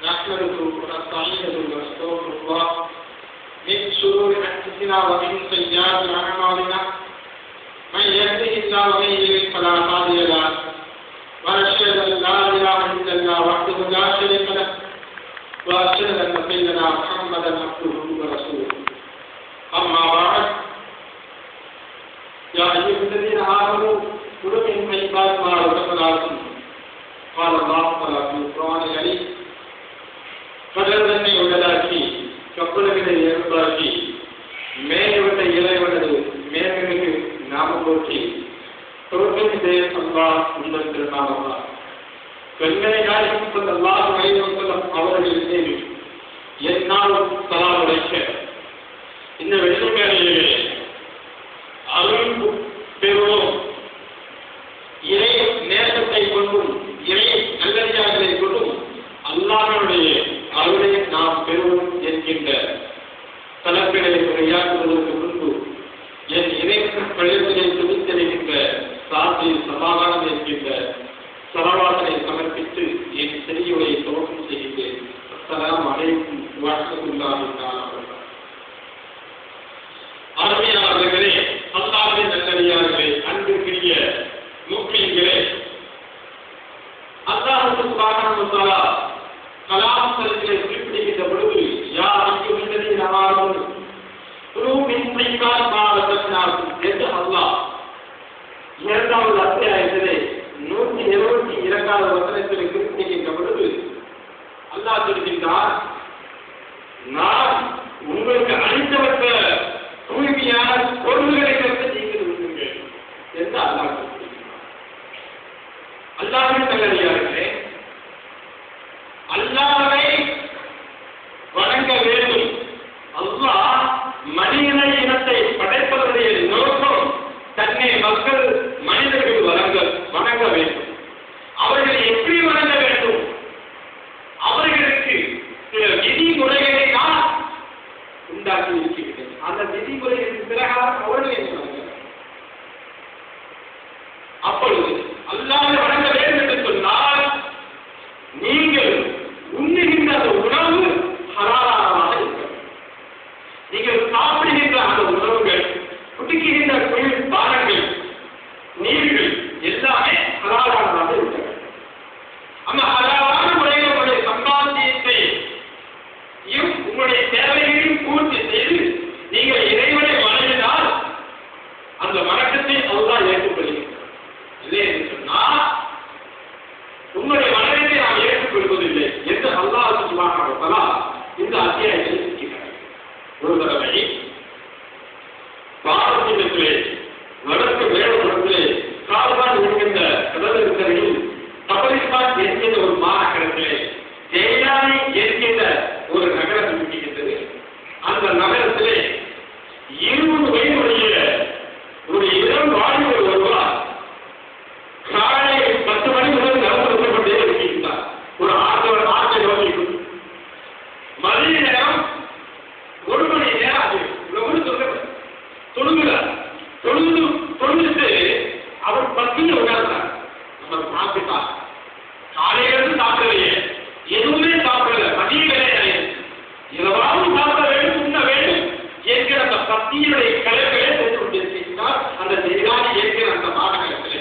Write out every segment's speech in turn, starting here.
نحمده ونستعينه ونستغفر الله من شرور أنفسنا ومن سيئات أعمالنا من يهده الله ومن يضلل فلا هادي له وأشهد أن لا إله إلا الله وحده لا شريك له وأشهد أن سيدنا محمدا عبده ورسوله أما بعد يا أيها الذين آمنوا كلوا من طيبات ما رزقناكم قال الله تعالى في القرآن الكريم கடல்தன்னை உள்ளதாக்கி கப்பல்களை ஏற்பாக்கி மேல்விட்ட இறைவனது மேன்மைக்கு நாமம் போற்றி தோற்றமிதே அல்லாஹ் உங்கள் திருநாமல்லா கண்மனை நாயகம் அல்லாஹ் வலைவசல்லம் அவர்களின் மீது எந்நாளும் சலாம் உரைக்க இந்த வெள்ளிக்கிழமையிலே அருள் பெறுவோம். இறை நேசத்தை கொண்டும் இறை நல்லடியார்களை கொண்டும் அல்லாஹ்வுடைய அருளை நாம் பெறுவோம் என்கின்ற தலைப்பினை உரையாற்றுவதற்கு முன்பு என் இறைவன் பழையத்திலே துணித்தெழுகின்ற சாந்தி சமாதானம் என்கின்ற சரவாதனை சமர்ப்பித்து என் செய்தியுடைய துவக்கம் செய்கின்றேன். அஸ்ஸலாமு அலைக்கும் வரஹ்மத்துல்லாஹி தஆலா அருமையானவர்களே, அல்லாஹ்வின் நல்லடியார்களே, அன்பிற்குரிய முஃமின்களே, அல்லாஹ் சுப்ஹானஹு வ தஆலா கலாம் சரத்திலே குறிப்பிடுகின்ற பொழுது யா அய்யுஹல்லதீன ஆமனூ குலூ மின் தையிபாத் மா ரஸக்னாக்கும் என்று அல்லாஹ் இரண்டாவது அத்தியாயத்திலே 172வது வசனத்திலே குறிப்பிடுகின்ற பொழுது அல்லாஹ் சொல்கின்றார், நான் உங்களுக்கு அளித்தவற்ற தூய்மையான பொருள்களை கற்று நீங்கள் விடுங்கள் என்று அல்லாஹ் சொல்கிறார். அல்லாஹ்வின் நல்லடியார்களே, அல்லாஹ்வை வணங்க வேண்டும். அல்லாஹ் மனித இனத்தை படைப்பதனுடைய நோக்கம் தன்னை மக்கள் மனிதர்கள் வணங்க வேண்டும். அவர்கள் எப்படி வணங்க வேண்டும்? அவர்களுக்கு சில விதிமுறைகளை நான் உண்டாக்கி இருக்கிறேன். அந்த விதிமுறைகளுக்கு பிரகாரம் அவர்கள் என்ன வணங்க வேண்டும். அப்பொழுது அல்லாஹ்வை வணங்க வேண்டும் என்று சொன்னால் நீங்கள் உண்ணுகின்ற அந்த உணவு ஹலாலானதாக இருக்க வேண்டும். நீங்கள் சாப்பிடுகின்ற அந்த உணவுகள், குடிக்கின்ற குளிர் பானங்கள், நீர்கள் எல்லாமே ஹலாலானதாக இருக்க வேண்டும். அந்த ஹலாலான முறையில் உங்களுடைய சம்பாத்தியத்தை உங்களுடைய தேவைகளையும் பூர்த்தி செய்து நீங்கள் இறைவனை வணங்கினால் அந்த வணக்கத்தை அல்லாஹ் ஏற்றுக்கொள்கிறார். இல்லை என்று சொன்னால் உங்களுடைய வணக்கத்தை நாம் ஏற்றுக்கொள்வதில்லை என்று அல்லாஹ் சுப்ஹானஹு வ தஆலா இந்த அத்தியாயத்தில் சொல்கிறார். ஒரு தடவை பாரசீகத்திலே வடக்கு மேலத்திலே கால்வான் என்கின்ற கடற்கரையில் தபலிஸ்தான் என்கின்ற ஒரு மாநகரத்திலே ஜெயிலானி என்கின்ற ஒரு நகரம் இருக்கின்றது. அந்த நகரத்திலே 20 வயதுடைய ஒரு இளம் வாலிபர் ஒருவர் காலை 10 மணி முதல் நடந்து கொண்டே இருக்கின்றார். ஒரு ஆற்றை நோக்கி மதிய நேரம் 1 மணி நேரம் ஆகுது. தொழுது அவர் பத்தியில் உட்கார்ந்தார். அவர் சாப்பிட்டார். காலையிலிருந்து சாப்பிடலையே, எதுவுமே சாப்பிடல, மதிய வேலையே, இரவாவது சாப்பிட வேண்டும், உண்ண வேண்டும் என்கிற அந்த பத்தியுடைய கலைகளே சென்று கொண்டிருக்கிறார். அந்த ஜெயிலானி என்கிற அந்த மாநகரத்திலே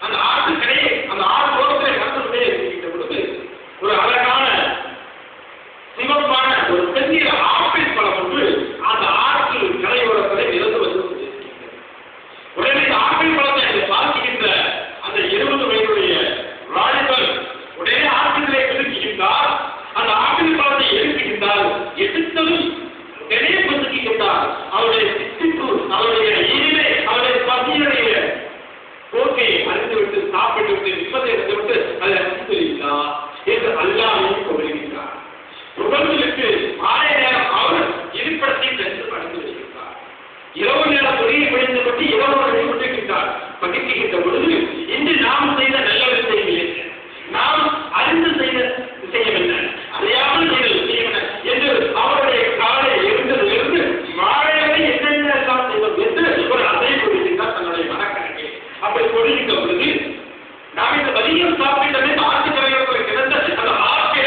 அந்த ஆற்றுக்கரையே அந்த ஆற்றோரத்திலே நடந்து கொண்டே இருக்கின்ற பொழுது ஒரு அழகான சிவப்பான ஒரு பெரிய ஆப்பிள் பழம் ஒன்று அந்த ஆற்று கரையோரத்திலே இருந்து வந்து கொண்டிருக்கின்றது. உடனே ஆப்பிள் பழத்தை அதை பார்க்கின்ற அந்த 20 வயதுடைய வாலிபர் உடனே ஆற்றிலே பிடிக்கின்றார். அந்த ஆப்பிள் பழத்தை எடுக்கின்றார். எடுத்ததும் உடனே பதுக்கின்றார். அவருடைய சித்திப்பு, அவருடைய இனிமை, அவருடைய பசியுடைய போக்கை அறிந்துவிட்டு சாப்பிட்டு நிம்மதி அறிந்துவிட்டு அதை அறிந்துவிட்டார் என்று அல்லாஹ்வை புகழ்கின்றார். புகழ்ந்துவிட்டு மாலை நேரம் அவர் இருப்பிடத்தை சென்று படுத்து வருகின்றார். இரவு நேரம் தொழிலை முடிந்தபடி இரவு கொண்டிருக்கின்றார். பகிர்கின்ற பொழுது இன்று நாம் செய்த நல்ல விஷயங்கள் என்ன, நாம் அறிந்து செய்த விஷயம் என்ன, அறியாமல் செய்த விஷயம் என்ன என்று அவருடைய காலை இருந்ததிலிருந்து மாலை வரை என்னென்ன எல்லாம் செய்வோம் என்று ஒரு அசையை கொடுக்கின்றார் தன்னுடைய மனக்கணக்கை. அப்படி கொடுக்கின்ற பொழுது நாம் இந்த மதியம் சாப்பிட்டமே ஆற்றுக்கரையோடு கிடந்த அந்த ஆற்றை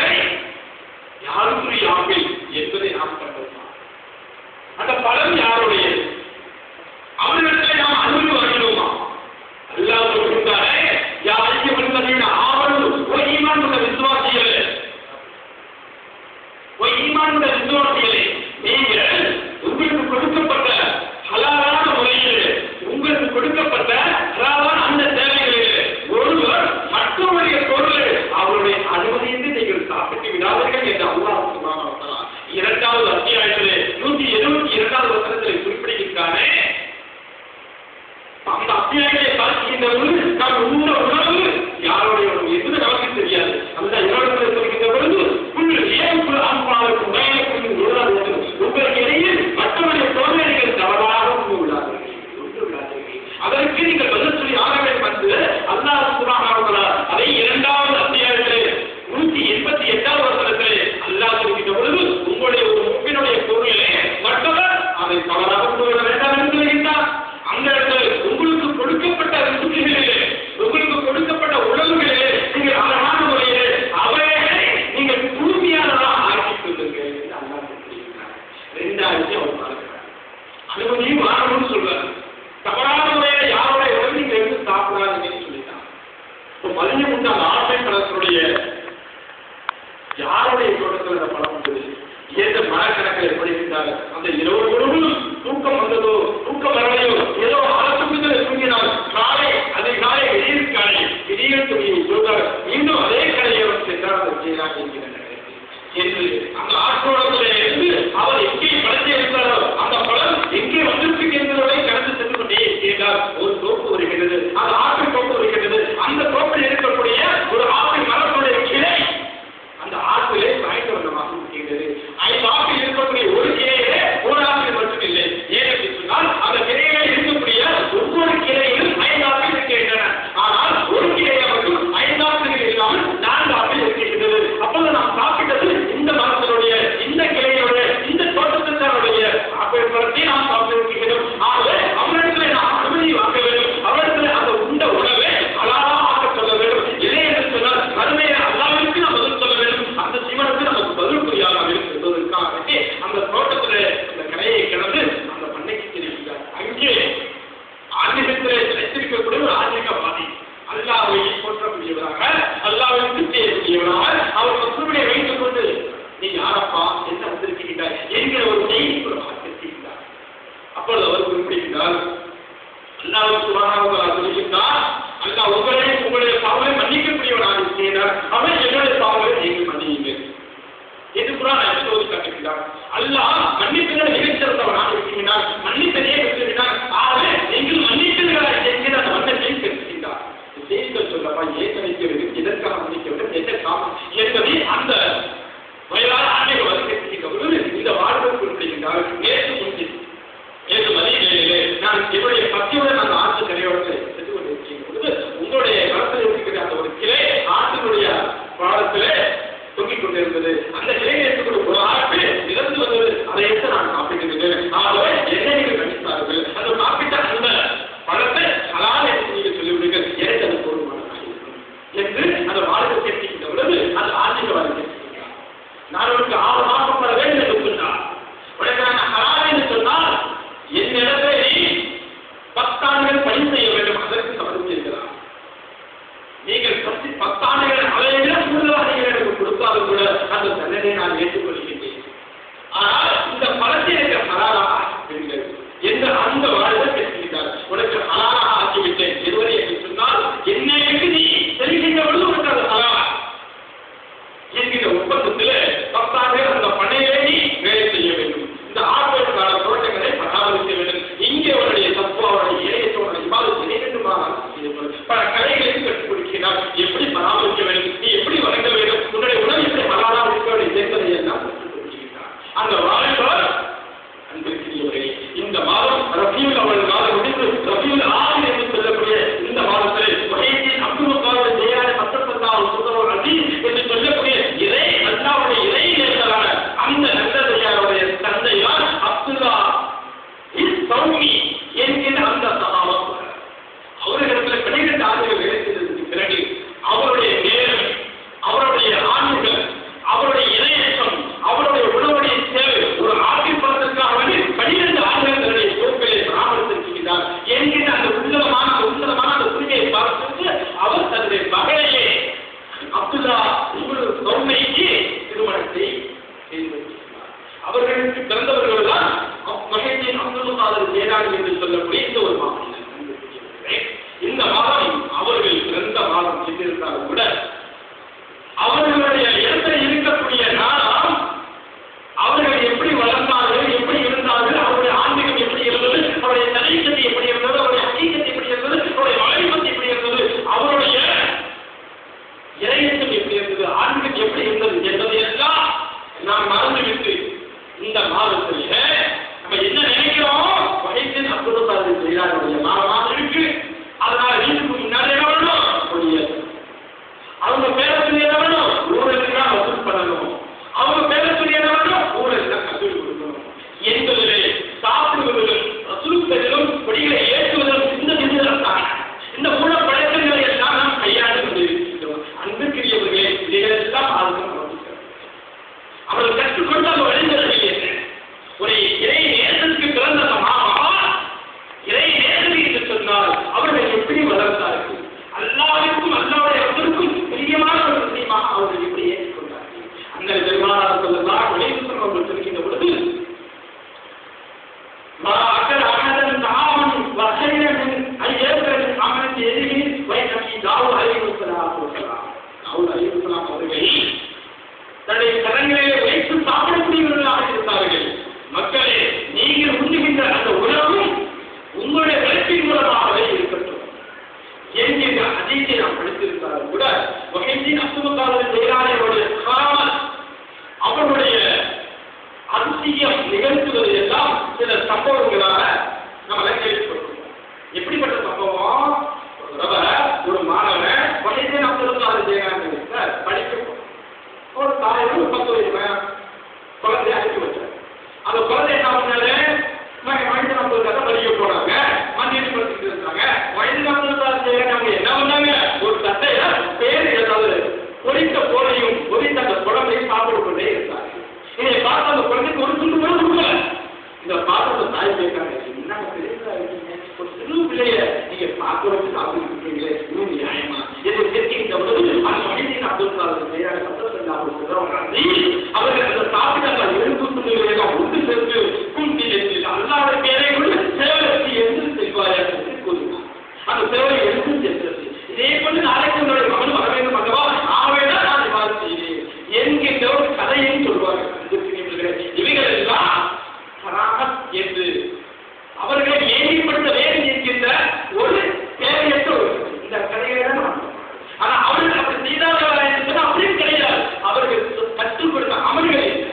யாருடைய தோட்டத்தில் அந்த பழம் வந்தது? எந்த மரக்கணக்கில் எப்படி இருந்தார்? அந்த இரவு முழுவதும் தூக்கம் வந்ததோ தூக்கம் வரலையோ ஏதோ ஆலோசனை தூங்கினால் காலை அதிகாலை திடீர் துணியை சொல்றார். மீண்டும் அதே கடையை சென்றார் அந்த செய்யலாம் என்று அந்த ஆற்றோடத்திலே இருந்து அவர் எங்கே பழத்தை இருந்தாரோ அந்த பழம் எங்கே வந்திருக்கு என்பதை கடந்து சென்று கொண்டே இருக்கிறார். ஒரு தோப்பு வருகிறது, அந்த ஆப்பிள் தோப்பு வருகிறது. அந்த தோப்பில் இருக்கக்கூடிய ஒரு ஆப்பிள் மரத்துடைய கிளை அந்த ஆப்பிளை சாய்ந்த வண்ணமாக இருக்கிறது. 5 ஆப்பிள் இருக்கக்கூடிய ஒரு கிளையிலே ஒரு ஆப்பிள் மட்டும் இல்லை. ஏனென்று சொன்னால் அந்த கிளையிலே இருக்கக்கூடிய ஒவ்வொரு கிளையிலும் 5 ஆப்பிள் இருக்கின்றன. ஆனால் ஒரு கிளையை மட்டும் 5 ஆப்பிள்கள் இல்லாமல் 4 ஆப்பிள் இருக்கின்றது. அப்போது நாம் சாப்பிட்டது இந்த மரத்தினுடைய இந்த கிளையுடைய இந்த தோட்டத்தினுடைய ஆப்பிள் மரத்தை நாம் சாப்பிட்டிருக்கிறோம். ஆகவே அவரிடத்தில் நாம் அனுமதி வாங்க வேண்டும். அவரிடத்தில் அந்த உண்ட உணவை அழகாக சொல்ல வேண்டும். இல்லை என்று சொன்னால் மறுமையை அல்லாவிற்கு நாம் பதில் சொல்ல வேண்டும். அந்த ஜீவனுக்கு நமக்கு பதில் புரியாமல் என்பதற்காக அந்த தோட்டத்தில் அந்த கரையை கிடந்து அந்த பண்ணைக்கு தெரிவித்தார். அங்கே ஆன்மீகத்திலே நினைத்திருக்கக்கூடிய ஒரு ஆன்மீகவாதி அல்லாஹ்வை போற்றக்கூடியவராக அல்லாஹ்விற்கு செய்யக்கூடியவராக அவர் மற்றவர்களை வைத்துக் கொண்டு நீ யாரப்பா என்ன வந்திருக்கிறாய் என்கிற ஒரு செய்தி இருக்கிறார். அப்பொழுது அவர் குறிப்பிடுகிறார், அல்லாஹ் சுப்ஹானஹு வ தஆலா சொல்கிறார், அல்லாஹ் உங்களுடைய பாவங்களை மன்னிக்கக்கூடியவராக இருக்கிறார். அவர் என்னுடைய பாவங்களை நீங்கள் மன்னியுங்கள் என்று குர்ஆன் சொல்லி காட்டுகிறார். அல்லாஹ் மன்னிப்பதை நிகழ்ச்சிறந்தவராக இருக்கிறார். மன்னிப்பதையே பெற்றிருக்கிறார். ஆகவே நீங்கள் மன்னிப்பீர்களா என்கிற அந்த வண்ணத்தை பெற்றிருக்கிறார். செய்திகள் சொல்லப்பா ஏன் மன்னிக்க வேண்டும், எதற்காக மன்னிக்க வேண்டும், என்ன காரணம் என்பதை அந்த வயதான ஆன்மீகவாதி கேட்கின்ற இந்த வாழ்வை குறிப்பிடுகின்றார். நேற்று மதியிலே நான் என்னுடைய பத்தியுடன் அந்த ஆற்று கரையோரத்தை சென்று கொண்டிருக்கின்ற பொழுது உங்களுடைய களத்தில் இருக்கிற அந்த ஒரு கிளை ஆற்றினுடைய பாடத்திலே தொங்கிக் கொண்டிருந்தது. அந்த கிளையை எடுத்துக்கொண்டு ஒரு ஆற்று இறந்து வந்தது. அதை எடுத்து நான் சாப்பிட்டிருந்தேன். ஆகவே என்னை நீங்கள் கண்டித்தார்கள். அந்த சாப்பிட்ட அந்த பழத்தை ஹலால் என்று நீங்கள் சொல்லிவிடுங்கள். எனக்கு அது போதுமானதாக இருக்கும் என்று அந்த வாழ்க்கை கேட்கின்ற பொழுது அந்த ஆன்மீகவாதி கேட்கிறார். நான் உனக்கு 6 மாதம் வர வேண்டும் என்று சொன்னார். உனக்கு நான் ஹலால் என்று சொன்னால் என்னிடத்தை நீ 10 ஆண்டுகள் பணி செய்ய வேண்டும். அதற்கு சம்மதித்திருக்கிறார். நீங்கள் 10 ஆண்டுகள் அதைவிட கூடுதலாக நீங்கள் எனக்கு கொடுத்தாலும் கூட அந்த தண்டனை நான் ஏற்றுக்கொள்கின்றேன். ஆனால் இந்த பணத்தை எனக்கு ஹலாலாக ஆக்கிவிடுங்கள் என்று அந்த வாழ்வை பேசுகிறார். உனக்கு ஹலாலாக ஆக்கிவிட்டேன் எதுவரை என்று சொன்னால் என்னை விட்டு நீ செல்கின்ற பொழுது உனக்கு அது ஹலாலா என்கிற ஒப்பந்தத்தில் 10 ஆண்டுகள் அந்த பணையிலே நீ வேலை செய்ய வேண்டும். இந்த ஆட்களுக்கான தோட்டங்களை பராமரிக்க வேண்டும். இங்கே அவருடைய தப்பு அவருடைய இணையத்தோட விவாதத்தை வேண்டுமானால் பல கலைகளையும் கற்றுக் கொடுக்கிறார். எப்படி பராமரிக்க வேண்டும், நீ எப்படி வழங்க வேண்டும், உன்னுடைய உணவு எப்படி மலாலாக இருக்க வேண்டும் என்பதை எல்லாம் கற்றுக் கொடுக்கிறார். அந்த வாழ்வார் அன்பிற்குரியவர்களே, இந்த மாதம் ரபியுல் அவள் மாதம் முடிந்து ரபியுல் ஆறு என்று சொல்லக்கூடிய இந்த மாதத்தில் வகையின் அப்துல் காதர் ஜெயாரி சத்தத்தல்லாஹ் சுதவர் அதி என்று சொல்லக்கூடிய இறை அல்லாஹ்வுடைய இறை நேசரான அந்த நல்லதையாருடைய தந்தையார் அப்துல்லா சௌமி என்கிற அந்த சகாபா அவர்களிடத்தில் 12 ஆண்டுகள் வேலை செய்ததற்கு பிறகு அவருடைய நேரம், அவருடைய ஆண்டுகள், அவருடைய இணையற்றம், அவருடைய உணவுடைய சேவை ஒரு ஆற்றில் படத்திற்காக 12 ஆண்டுகள் தன்னுடைய பொறுப்பிலே பராமரித்திருக்கிறார் என்கிற அந்த உன்னதமான அந்த உரிமையை பார்த்து அவர் தன்னுடைய மகளையே அப்துல்லா சௌமைக்கு திருமணத்தை செய்து வைத்திருக்கிறார். அவர்களுக்கு பிறந்தவர்கள் தான் மகேந்தின் அப்துல் காதர் ஜெயலானி என்று சொல்லக்கூடிய இந்த ஒரு மாதம். இந்த மாதம் அவர்கள் பிறந்த மாதம் சென்றிருந்தாலும் கூட அவர்களுடைய இடத்தில் இருக்கக்கூடிய நாளாம் அவர்கள் எப்படி வளர்ந்தார்கள், எப்படி இருந்தார்கள், அவருடைய ஆன்மீகம் எப்படி இருந்தது, அவருடைய தலையீட்டத்தை எப்படி இருந்தது, அவருடைய ஹக்கீகத்தை எப்படி இருந்தது, அவருடைய மலைப்பத்தை எப்படி இருந்தது, அவருடைய இறையச்சம் எப்படி இருந்தது, ஆன்மீகம் எப்படி இருந்தது என்பதையெல்லாம் நாம் மறந்துவிட்டு இந்த மாதத்திலே நம்ம என்ன நினைக்கிறோம், வகைத்தின் அற்புதத்தார்கள் செய்கிறார்கள் அவர்கள் அந்த சாப்பிட்ட எழுப்பு துணிகளையெல்லாம் ஒன்று சேர்த்து குந்தியில் அல்லாத பேரை கொண்டு சேவலத்தி என்று செய்வார்கள் என்று கூறினார். அந்த சேவலை எடுத்து சேர்த்தது. இதே போன்று நாளைக்கு உங்களுடைய மகன் வர வேண்டும் அல்லவா, ஆவேதான் நான் இவ்வாறு செய்தேன் என்கின்ற ஒரு கதையும் சொல்வார்கள். இவைகள் எல்லாம் என்று அவர்களை மேம்படுத்த வேண்டும் என்கின்ற ஒரு தேவையற்ற ஒரு இந்த கதைகளை தான். ஆனா அவர்கள் அப்படி செய்தார்களா என்பது அப்படியும் கிடையாது. அவர்கள் கற்றுக் கொடுத்த அமல்கள் என்ன,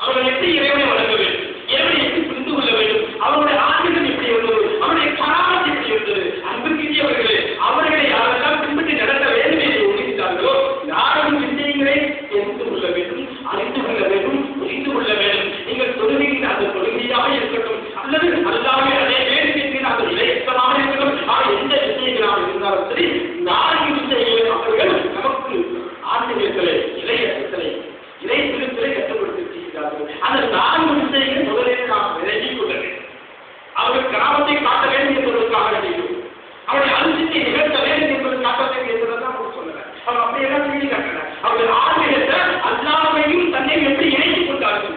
அவர்கள் எப்படி இறைவனை வழங்க வேண்டும், இறைவனை எப்படி புரிந்து கொள்ள வேண்டும், அவருடைய ஆசிரியர் எப்படி இருந்தது, அவருடைய கராமத்து எப்படி இருந்தது, அன்புக்குரியவர்களே அவர்களை யாரெல்லாம் பின்பற்றி நடத்த வேண்டும் என்று உணர்ந்தார்களோ யாரும் விஷயங்களை தெரிந்து கொள்ள வேண்டும், அறிந்து கொள்ள வேண்டும், புரிந்து கொள்ள வேண்டும். நீங்கள் தொழுகின்ற அந்த தொழுகையாக இருக்கட்டும் அல்லது அல்லாமே அதே வேண்டும் என்கிற அந்த இலையற்றமாக இருக்கட்டும், எந்த விஷயங்களாக இருந்தாலும் சரி, 4 விஷயங்களை அவர்கள் நமக்கு ஆசிரியர்களை இலையற்றலை இலை திருத்தலை கட்டுப்படுத்தி செய்கிறார்கள். அந்த 4 விஷயங்களை முதலில் நாம் விலகிக் கொள்ள வேண்டும். அவர்கள் கிராமத்தை காட்ட வேண்டும் என்பதற்காக வேண்டும், அவருடைய அரிசியை நிகழ்த்த வேண்டும் என்பதற்காக என்பதுதான் அவங்க சொல்லுறேன். அவங்க அப்படியெல்லாம் செய்தி காட்டுறாங்க. அவர்கள் ஆசிரியத்தை அல்லாமையும் தன்னையும் எப்படி இணைத்துக் கொண்டார்கள்,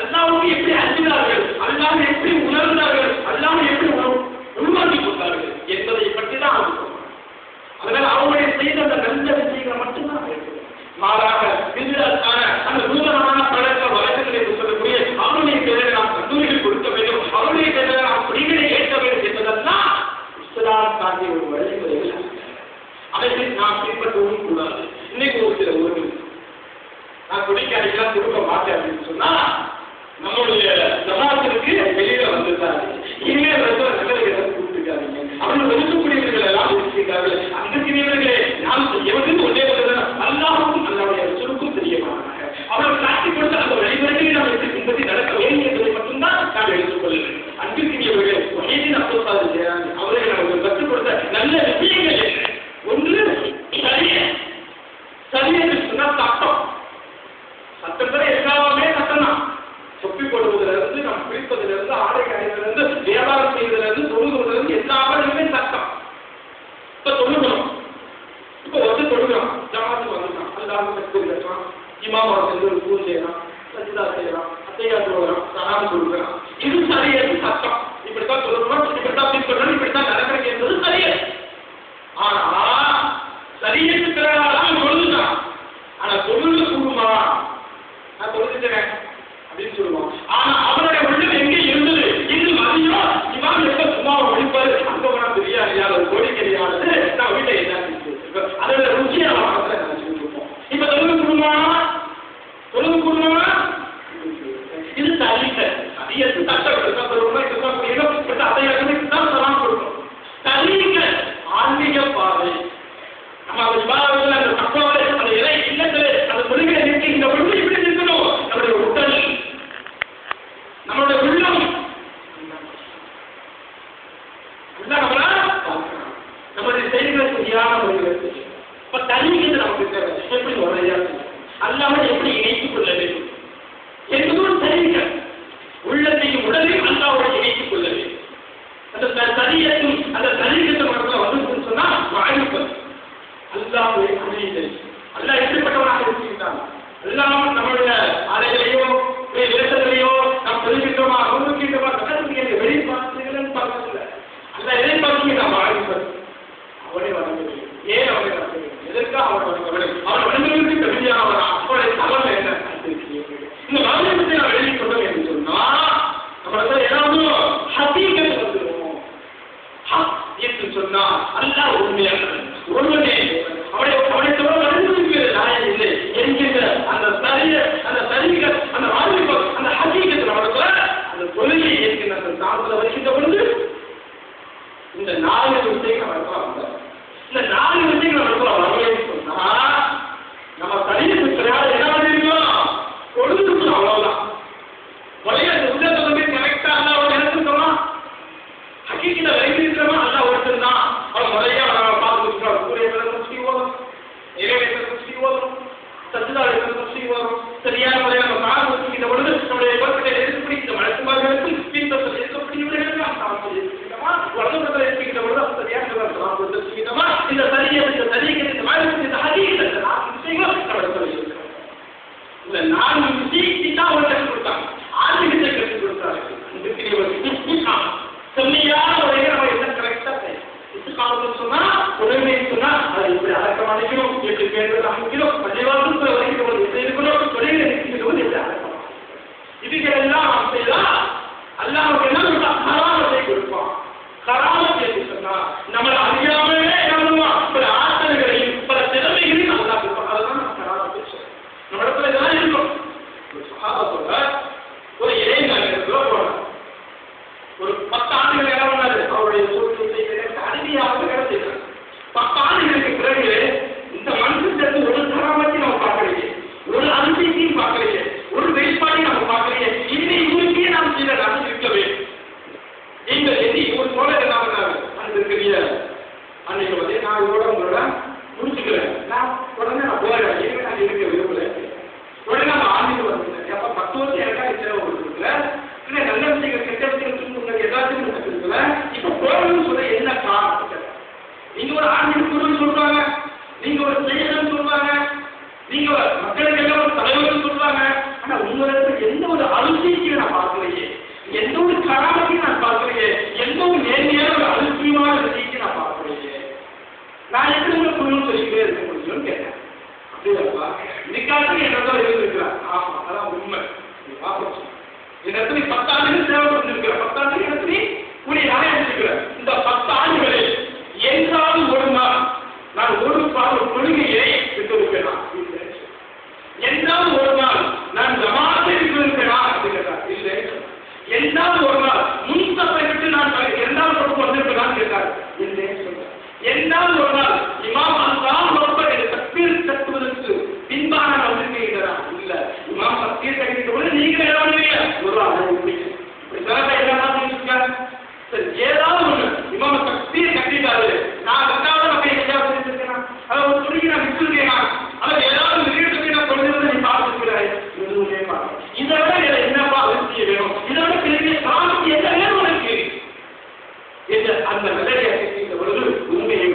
அல்லாஹ்வை எப்படி அஞ்சினார்கள், அல்லாஹ்வை எப்படி உணர்ந்தார்கள், அல்லாஹ்வை எப்படி உருவாக்கிக் கொண்டார்கள் என்பதை பற்றி தான் அவங்க சொல்றாங்க. அதனால அவங்களுடைய செய்த அந்த நல்ல விஷயங்களை மட்டும்தான் இருக்குது. மாறாக அந்த நூதனமான பழக்க வழக்கங்களை சொல்லக்கூடிய அவருடைய பேரை நாம் கல்லூரிகள் கொடுக்க வேண்டும், அவருடைய பேரை நாம் குடிகளை ஏற்க வேண்டும் என்பதெல்லாம் இஸ்லாம் காட்டிய ஒரு வழிமுறைகள் அல்ல. அதை நாம் பின்பற்றவும் கூடாது. இன்னைக்கு ஒரு சில ஊர்கள் நான் குடிக்காரிக்கெல்லாம் கொடுக்க மாட்டேன் அப்படின்னு சொன்னா நம்மளுடைய ஜமாத்திற்கு வெளியில வந்துட்டாரு. இனிமேல் நல்லவர்களை கூப்பிட்டுருக்காங்க, அவர்கள் ஒதுக்கக்கூடியவர்கள் எல்லாம் ஒதுக்கிறார்கள். அன்புக்குரியவர்களே நாம் எவருக்கும் ஒன்றே அல்லாஹ்வுக்கும் அல்லாஹ்வுடைய ரசூலுக்கும் தெரிய மாட்டாங்க. அவர்கள் காட்டிக் கொடுத்த அந்த வழிமுறைகளை நாம் எப்படி பின்பற்றி நடக்க வேண்டும் என்பதை மட்டும்தான் நாம் எடுத்துக்கொள்ள வேண்டும். அன்புக்குரியவர்கள் வகையின் அப்போது அவர்கள் நமக்கு கற்றுக் கொடுத்த நல்ல விஷயங்கள் என்ன? ஒன்று சரியென்று சொன்னால் சட்டம். சட்டத்துல எல்லாமே சட்டம் தான். சொப்பி போடுவதிலிருந்து நாம் குளிப்பதிலிருந்து ஆடை அணிவதிலிருந்து வியாபாரம் செய்வதிலிருந்து தொழுகுவதிலிருந்து எல்லாமே சட்டம். இப்ப தொழுகிறோம், இப்ப வந்து தொழுகிறோம், ஜமாத்துக்கு வந்துட்டான், அல்லாஹ் கற்றுக்கலாம், இமாம் அவர்கள் ஒரு பூஜை செய்யலாம், சஜிதா செய்யலாம், அத்தையா தொழுகிறோம், சலாம் தொழுகிறோம். இது சரியது சட்டம். இப்படித்தான் தொழுகிறோம், இப்படித்தான் பின்பற்றணும், இப்படித்தான் நடக்கிறது என்பது சரியது. ஆனா சரியத்து பிறகாதான் தொழுதுதான். ஆனா தொழுது கூடுமா, நான் தொழுதுக்கிறேன் அப்படின்னு சொல்லுவான். ஆனா அவருடைய உள்ளம் எங்கே இருந்தது? இது மதியம் இமாம் எப்ப சும்மாவை ஒழிப்பாரு, அங்க போனா பிரியாணியா ஒரு கோழிக்கறியானது நான் வீட்டை என்ன அதோட ருச்சியை நினைச்சுருப்போம். இப்ப தொழுது கூடுமா இது தலித்த சரியத்து சட்டம் அதைதான் சலாம் கொடுக்கணும். தலிக்க ஆன்மீக பாதை நம்ம அந்த விவாதத்தில் அந்த தப்பாவை அந்த இலை இல்லத்திலே அந்த கொள்கையை நிறுத்தி இந்த ஒன்று இப்படி இருக்கணும். நம்முடைய உடல், நம்மளுடைய உள்ளம் நம்முடைய செயல்களை சரியான முறையில் இப்ப தனிங்கிறது நமக்கு தேவை. எப்படி முறையா அல்லாமல் எப்படி இணைத்துக் கொள்ள வேண்டும் என்பதும் தெரிவிக்க உள்ளத்தையும் உடலையும் அல்லாவோடு இணைத்துக் கொள்ள வேண்டும். அந்த சரியத்தும் அந்த சரீரத்தை மனதில் வந்து சொன்னா வாழ்வு அல்லாஹ்வை அமைதி. அல்லாஹ் எப்படிப்பட்டவனாக இருக்கின்றான்? எல்லாம் நம்மளுடைய அறைகளையோ வேசங்களையோ நாம் தெரிவிக்கின்றோமா அனுபவிக்கின்றோமா வெளிப்பாடுகள் பார்க்கல. அல்ல எதிர்பார்க்க நாம் வாழ்வு அவனை வணங்க வேண்டும். ஏன் அவனை வணங்க வேண்டும்? எதற்காக அவன் வணங்க வேண்டும்? அவன் வணங்குவதற்கு தகுதியானவன். அவனுடைய தவறு என்ன? இந்த வாழ்க்கை நான் எழுதி கொண்டோம் என்று சொன்னா நம்ம ஏதாவது ஹத்தீகத் வந்துடும். என்று சொன்னா அல்லாஹ் உண்மையானவன், ஒருவனே அவனை நாயம் இல்லை என்கின்ற அந்த எல்லாம் தலைவர்கள் சொல்றாங்க. ஆனா உங்களுக்கு எந்த ஒரு அழுத்தியையும் நான் பார்க்கலையே, எந்த ஒரு கராமத்தையும் நான் பார்க்கலையே, எந்த ஒரு நேர்மையான ஒரு அழுத்தியமான விஷயத்தையும் நான் பார்க்கலையே. நான் எப்படி உங்களை குடும்பம் சொல்லிக்கிட்டே இருக்க முடியும்னு கேட்டேன். அப்படியாப்பா இதுக்காக என்னதான் இருந்திருக்கிறார். ஆமா அதான் உண்மை. என் இடத்துல 10 ஆண்டுகள் சேவை பண்ணிருக்கிற, 10 ஆண்டுகள் இடத்துல கூடிய நானே எடுத்துக்கிறேன். இந்த 10 ஆண்டுகளில் என்றாவது ஒரு நாள் நான் ஒரு கொள்கையை விட்டிருப்பேனா? இல்லை. என்றாவது ஒரு நாள் நான் ஜமாத்தை விட்டிருப்பேனா அப்படின்னு கேட்டார். இல்லை. என்றாவது ஒரு நாள் முன்சப்பை விட்டு நான் 2வது வகுப்பு வந்திருப்பேனான்னு கேட்டார். இல்லைன்னு சொன்னார். என்றாவது ஒரு நாள் இமாம் அல்லாஹ் அக்பர் என்று தக்பீர் கட்டுவதற்கு பின்பாக நான் வந்திருக்கிறீர்களா? இல்ல. இமாம் தக்பீர் கட்டிட்ட பொழுது நீங்களே ஏதாவது ஒரு ஆளை இப்படி சிறப்பை எல்லாம் செஞ்சிருக்காங்க. சரி, ஏதாவது ஒண்ணு இமாம் தக்பீர் கட்டிட்டாரு, நான் 2வது வகை எதாவது செஞ்சிருக்கேன், அதை ஒரு துணிக்கு நான் விட்டுருக்கேன், அதை ஏதாவது வெளியிட்டு நான் கொண்டு நீ பார்த்துக்கிறாய். எதுவுமே பார்க்க இதை விட என்னப்பா அவசியம் வேணும்? இதை விட பெரிய சாமி என்ன வேணும் உனக்கு என்று அந்த நிலையை கேட்கின்ற பொழுது உண்மையை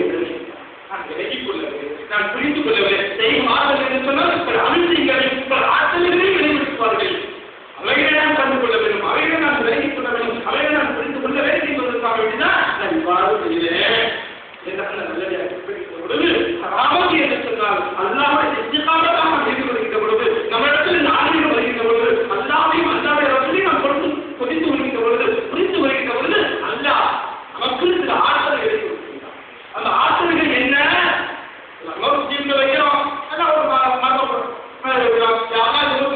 நான் விலகிக் கொள்ளவில்லை, நான் புரிந்து கொள்ளவில்லை. செய்வார்கள் என்று சொன்னால் பல அனுமதிகளை பல ஆற்றல்களை வெளிப்படுத்துவார்கள். அவைகளை நான் கண்டு கொள்ள வேண்டும், அவைகளை நான் விலகிக் கொள்ள வேண்டும், அவைகளை நான் புரிந்து கொள்ள வேண்டும் என்பதற்காக வேண்டிதான் நான் இவ்வாறு செய்கிறேன் என்று அந்த நிலையை கேட்கின்ற பொழுது ராமதி என்று சொன்னால் அல்லாஹ்வை இஸ்திகாமத்தாக செய்து வருகின்ற பொழுது, நம்மிடத்தில் நாளையும் வருகின்ற பொழுது, அல்லாஹ்வையும் அல்லாஹ்வை ரசூலையும் நாம் புரிந்து வருகின்ற பொழுது, அல்லாஹ் நமக்கு சில ஆற்றல்களை கொடுக்கின்றார். அந்த ஆற்றல்கள் என்ன? வைக்கிறோம்,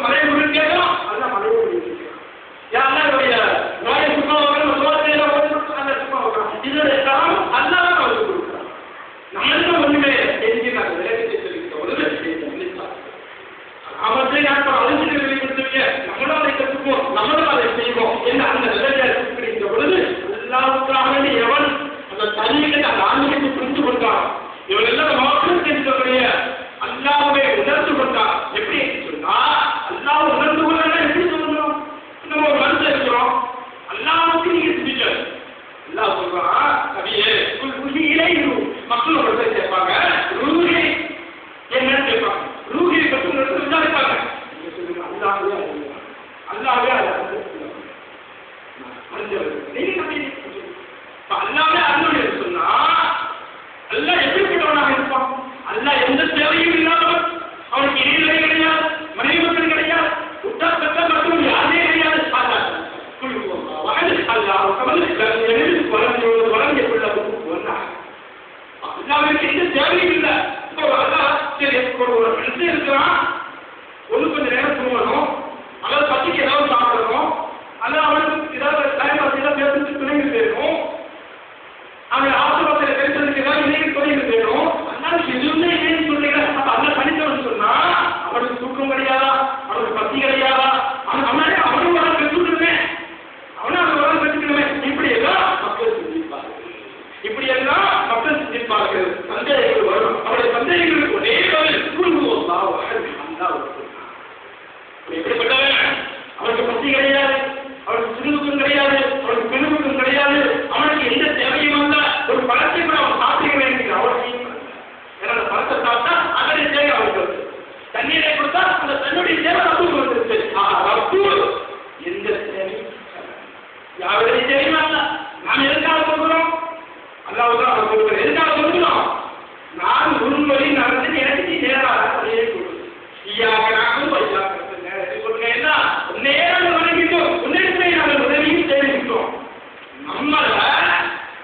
மழை முறை கேட்கிறோம், அதான் மழை யாருடைய நோயை சும்மா அந்த சும்மா இதோட காரணம் அல்லாதான் அவருக்கு கொடுக்கிறார். நம்மளுக்கு ஒண்ணுமே தெரிஞ்சு நாங்கள் விளையாட்டு சொல்லிக்கிற பொழுது அவற்றை நான் அழிஞ்சு வெளிப்படுத்துவீங்க, நம்மளும் அதை கற்றுப்போம், நம்மளும் அதை செய்வோம் என்று அந்த நிலையை குறிப்பிடுகின்ற பொழுது அல்லாவுக்காக எவன் அந்த தனியை அந்த ஆன்மீகத்தை புரிந்து கொண்டான், இவன் எல்லாம் மக்கள் தெரிஞ்சவரைய அல்லாவை உணர்ந்து கொண்டான். எப்படி சொன்னா அல்லாவை உணர்ந்து கொள்ள எப்படி சொல்லணும்? நம்ம ஒரு மனசு இருக்கிறோம், அல்லாவுக்கு நீங்க சிந்திக்க அல்லாஹ் சொல்றான் கவியே குஷியிலே மக்கள் ஒரு பேர் கேட்பாங்க, ரூஹி என்னன்னு கேட்பாங்க, ரூஹியை பற்றி விசாரிப்பாங்க. நீங்க சொல்லுங்க அல்லாவே அல்லாவே அல்லாவே அருள் சொன்னா அல்லாஹ் எப்படிப்பட்டவனாக இருப்பான்? அல்லாஹ் எந்த தேவையும் இல்லாதவன், அவனுக்கு இடையிலே கிடையாது, மனைவி மக்கள் கிடையாது, உத்தார் பெற்ற மற்றும் யாருமே கிடையாது. அல்லாவுக்கு எந்த தேவையும் இல்லை. ஒரு மனுஷன் இருக்கிறான், ஒன்று கொஞ்சம் நேரம் தூங்கணும், அல்லது பத்திக்கு ஏதாவது சாப்பிடணும், அல்லது அவனுக்கு ஏதாவது டைம் ஏதாவது பேசுறதுக்கு துணைகள் வேணும், அவன் ஆசிரமத்தில் பேசுறதுக்கு ஏதாவது இணைகள் துணைகள் வேணும். அதனால எதுவுமே இல்லைன்னு சொல்றீங்க. அப்ப அல்ல தனித்தவன் சொன்னா அவனுக்கு தூக்கம் கிடையாதா, அவனுக்கு பத்தி கிடையாதா, அவனும் வர பெற்றுக்கணுமே, அவனும் அந்த வர பெற்றுக்கணுமே. இப்படியெல்லாம் மக்கள் சிந்திப்பார்கள், இப்படியெல்லாம் மக்கள் சிந்திப்பார்கள். சந்தேகங்கள் வரும். அவருடைய சந்தேகங்களுக்கு ஒரே எப்படிப்பட்டவன்? அவனுக்கு பத்தி கிடையாது, அவனுக்கு சிறுமுகம் கிடையாது, அவனுக்கு பெருமுகம் கிடையாது, அவனுக்கு எந்த தேவையும் அல்ல. ஒரு பழத்தை கூட அவன் சாப்பிட வேண்டிய அவசியம் இல்லை. ஏன்னா அந்த பழத்தை சாப்பிட்டா அதனுடைய தேவை அவனுக்கு வருது, தண்ணீரை கொடுத்தா அந்த தன்னுடைய தேவை ரப்புக்கு வந்துருச்சு. ரப்பு எந்த தேவையும் யாருடைய தேவையும் அல்ல. நாம் எதுக்காக கொடுக்கிறோம்? அல்லாஹ்வுக்கு அவன் கொடுக்கிறோம். எதுக்காக கொடுக்கிறோம்? நான் உருவழி நடந்து எனக்கு நீ நேராக அதையே கொடுக்கும். நேரம் வணங்கிட்டோம், உன்னிடத்திலே நாங்கள் உதவியும் செய்கின்றோம்.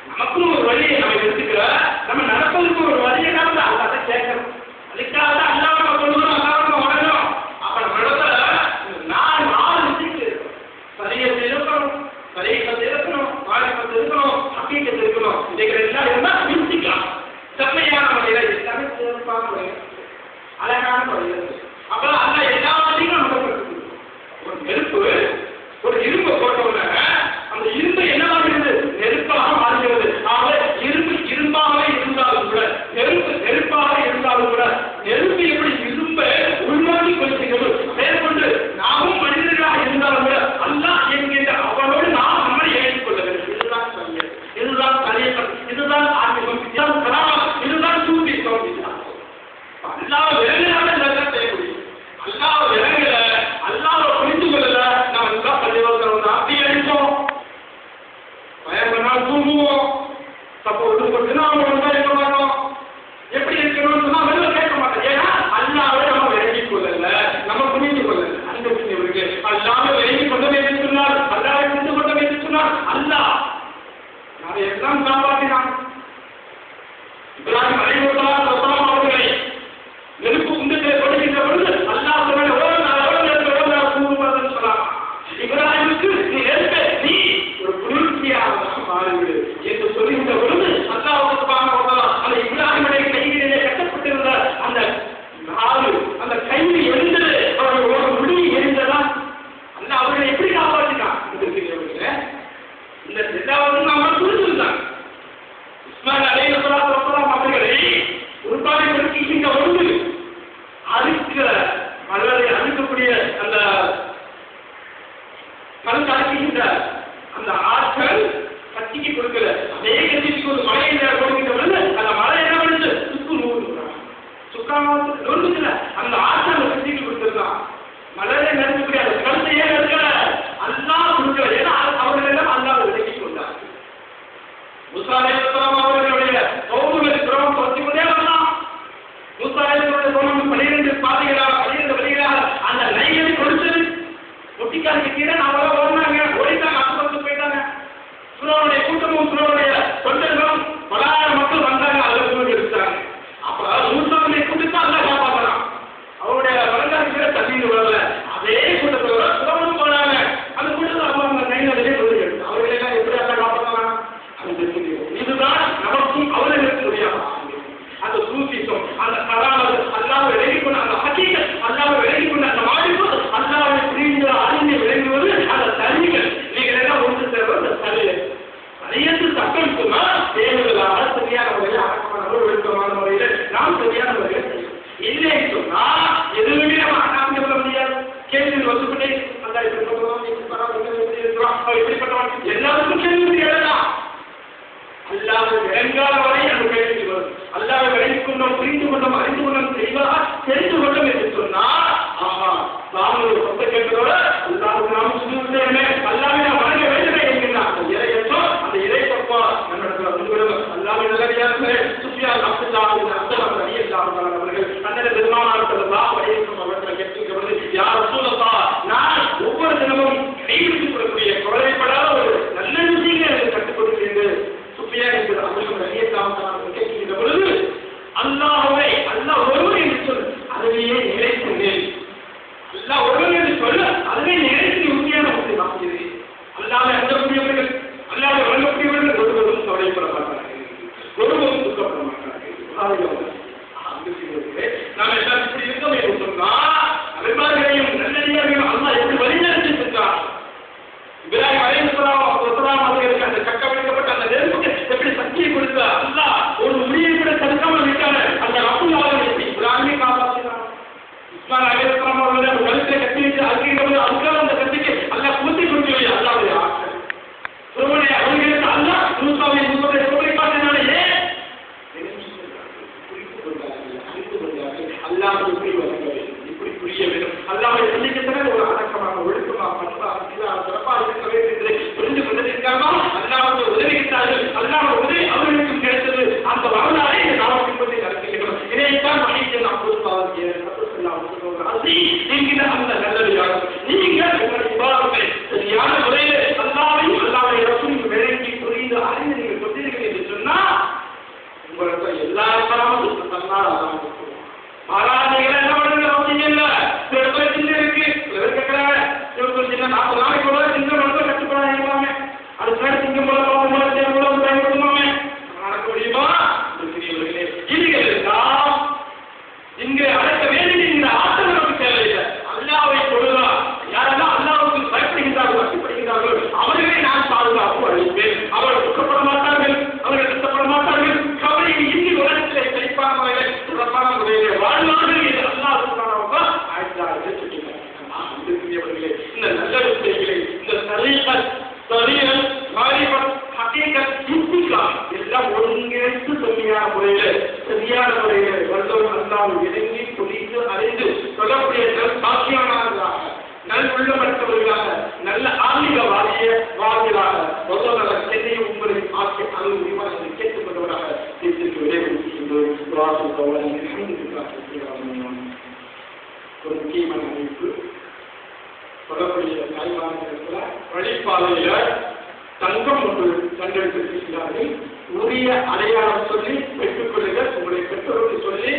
நமக்கும் ஒரு வழியை நம்ம எடுத்துக்கிற, நம்ம நடப்பதற்கு ஒரு வழியை தான் அல்லாத கேட்கணும். அதுக்காக தான் அல்லாஹ் நம்ம சொல்லுறோம், அல்லாஹ் நம்ம வணங்கணும். அப்ப நம்ம இடத்துல நான் 4 விஷயங்கள் சரியத்தை இருக்கணும், சரியத்தை இருக்கணும், வாலிபத்தை இருக்கணும், ஹக்கீகத்தை இருக்கணும். இதைகள் எல்லாம் இருந்தால் யோசிக்கலாம். செம்மையான முறையில எல்லாமே சிறப்பான முறையில் அழகான முறையில் அப்ப அல்ல எல்லாத்தையும் நம்ம ஒரு நெருப்பு சொல்லிக்கொண்டே அல்லா இப்படிப்பட்டவன் எல்லாருக்கும் கேள்வி எழலாம். அல்லாஹ்வை விளங்காத வரை அந்த கேள்வி வரும். அல்லாஹ்வை விளங்கிக் கொண்டோம், புரிந்து கொண்டோம், அறிந்து கொண்டோம், தெளிவாக தெரிந்து கொண்டோம் என்று சொன்னால் ஆமா சாமியோட சொத்தை கேட்கிறோட அல்லாஹ்வுக்கு நாம் சுஜூதுமே அல்லாஹ்வை நாம் வணங்க வேண்டுமே என்கிறார். அந்த இறையற்றோ அந்த இறை தப்பா நம்மிடத்தில் வந்துவிடும். அல்லாஹ்வை நல்லடியார்களே, சுஃபியான் அப்துல்லாஹ் இப்னு அப்துல்லாஹ் ரலியல்லாஹு தஆலா அவர்கள் அன்னை பெருமானார் ஸல்லல்லாஹு அலைஹி வஸல்லம் அவர்களை கேட்கிறபொழுது, யா ரசூலல்லாஹ், நான் ஒவ்வொரு தினமும் கைவிட்டுக் கொள்ளக்கூடிய கவலைப்படாத ஒரு நல்ல விஷயங்களை எனக்கு கற்றுக் கொடுக்கிறேன். சுஃபியான் இப்னு அப்துல்லாஹ் ரலியல்லாஹு தஆலா கேட்கின்ற பொழுது, அல்லாஹ்வை அல்லாஹ் ஒருவர் என்று சொல், அதுவே நிலைத்திருந்தேன். அல்லாஹ் ஒருவர் என்று சொல்ல அதுவே நிலைத்து உறுதியான முஸ்லிம் ஆகிறது. அல்லாஹ்வை அஞ்சக்கூடியவர்கள், அல்லாஹ்வை வணங்கக்கூடியவர்கள் ஒருவரும் கவலைப்பட மாட்டார்கள், ஒருவரும் துக்கப்பட மாட்டார்கள். நாம் எல்லாம் இப்படி இருக்கோம் என்று சொன்னால் அபிமானிகளையும் நல்லடியார்களையும் அல்லாஹ் எப்படி வழிநடத்தி சென்றார். இப்ராஹிம் அலைஹிஸ்ஸலாம் அவர்களுக்கு அந்த கக்க வைக்கப்பட்ட அந்த நெருப்புக்கு எப்படி சக்தியை கொடுத்த அல்லாஹ் ஒரு முடியை கூட தடுக்காமல் விட்டார். அந்த ரசூலுல்லாஹ் எப்படி இப்ராஹிமை காப்பாற்றினார். இஸ்மாயில் அலைஹிஸ்ஸலாம் அவர்களை கழுத்தை கட்டி வைத்து அறுக்கிறவர்கள் அதுக்காக அந்த கத்திக்கு அல்லாஹ் பூத்தி கொடுக்கவில்லை. அல்லாஹ்வுடைய ஆற்றல் ஒருவனை அவர்களுக்கு அல்லாஹ் மூசாவை சோதனை காட்டினாலே அல்லாஹ்வை எப்படி வணங்க வேண்டும், இப்படி புரிய வேண்டும். அல்லாஹ்வை சந்திக்கத்தக்க ஒரு அடக்கமாக ஒழுக்கமாக பண்பாக சிறப்பாக இருக்க வேண்டும் என்று புரிந்து கொண்டதற்காக அல்லாஹ்வுடைய உதவி கிட்டார்கள். அல்லாஹ்வுடைய உதவி அவர்களுக்கும் கிடைத்தது. அந்த வரலாறை நாம் பின்பற்றி நடத்துகிறோம். இதைத்தான் மனிதன் அப்போது என்கிற அந்த நல்லடியாக நீங்கள் உங்களுடைய விவாதத்தை சரியான முறையில் அல்லாஹ்வையும் அல்லாஹ்வுடைய ரசூலையும் விளங்கி புரிந்து அறிந்து நீங்கள் கொண்டீர்கள் என்று சொன்னால் உங்களுக்கு எல்லா காலமும் தன்னால் அல்லாஹ் மாறாதீர்கள். என்ன பண்ணுறது அவசியம் இல்லை. சில இடத்துல சின்ன இருக்கு, கேட்கிறாங்க சின்ன 40 நாளைக்கு கூட சின்ன மனத்தை கட்டுப்படாது இருக்கலாமே, அதுக்கு முன்னாடி சிங்கம் போல பாவம் போல தேவை போல பயன்படுத்துமாமே நடக்க முடியுமா? இதுகள் எல்லாம் இங்கே அழைக்க வேண்டிய ஆற்றல் நமக்கு தேவையில்லை. அல்லாஹ்வை கொடுக்கிறார். யாரெல்லாம் அல்லாஹ்வுக்கு பயப்படுகின்றார்கள், கட்டுப்படுகின்றார்கள், அவர்களை நான் பாதுகாப்பு அளிப்பேன். அவர்கள் துக்கப்பட மாட்டார்கள், அவர்கள் கஷ்டப்பட மாட்டார்கள். கவலையை இன்றி உலகத்திலே செழிப்பான முறையில் சிறப்பான முறையில் வாழ்வார்கள் என்று அல்லாஹ் சுப்ஹானஹு ஆயத்திலே சொல்லியிருக்கிறார். இந்த நல்ல விஷயங்களை இந்த சரீஅத் மாரிஃபத் ஹகீகத் இன்திகாம் எல்லாம் ஒருங்கிணைத்து சரியான முறையில் வல்லோர் அல்லாஹ் இறங்கி புரிந்து அறிந்து சொல்லக்கூடிய பாக்கியமானதாக நல் உள்ளமற்றவர்களாக நல்ல ஆன்மீகவாதிகளாக வல்லோர் சென்னையை உங்களை ஆக்கி அருள் முடியுமா என்று கேட்டுக்கொண்டவராக தீர்த்துக்கு விடைபெறுகின்றோம். ஒரு முக்கியமான அமைப்பு சொல்லக்கூடிய தாய்மார்களுக்கு வழிபாதையில தங்கம் ஒன்று கண்டெடுத்திருக்கிறார்கள். உரிய அடையாளம் சொல்லி பெற்றுக் கொள்ளுங்கள். உங்களுடைய பெற்றோருக்கு சொல்லி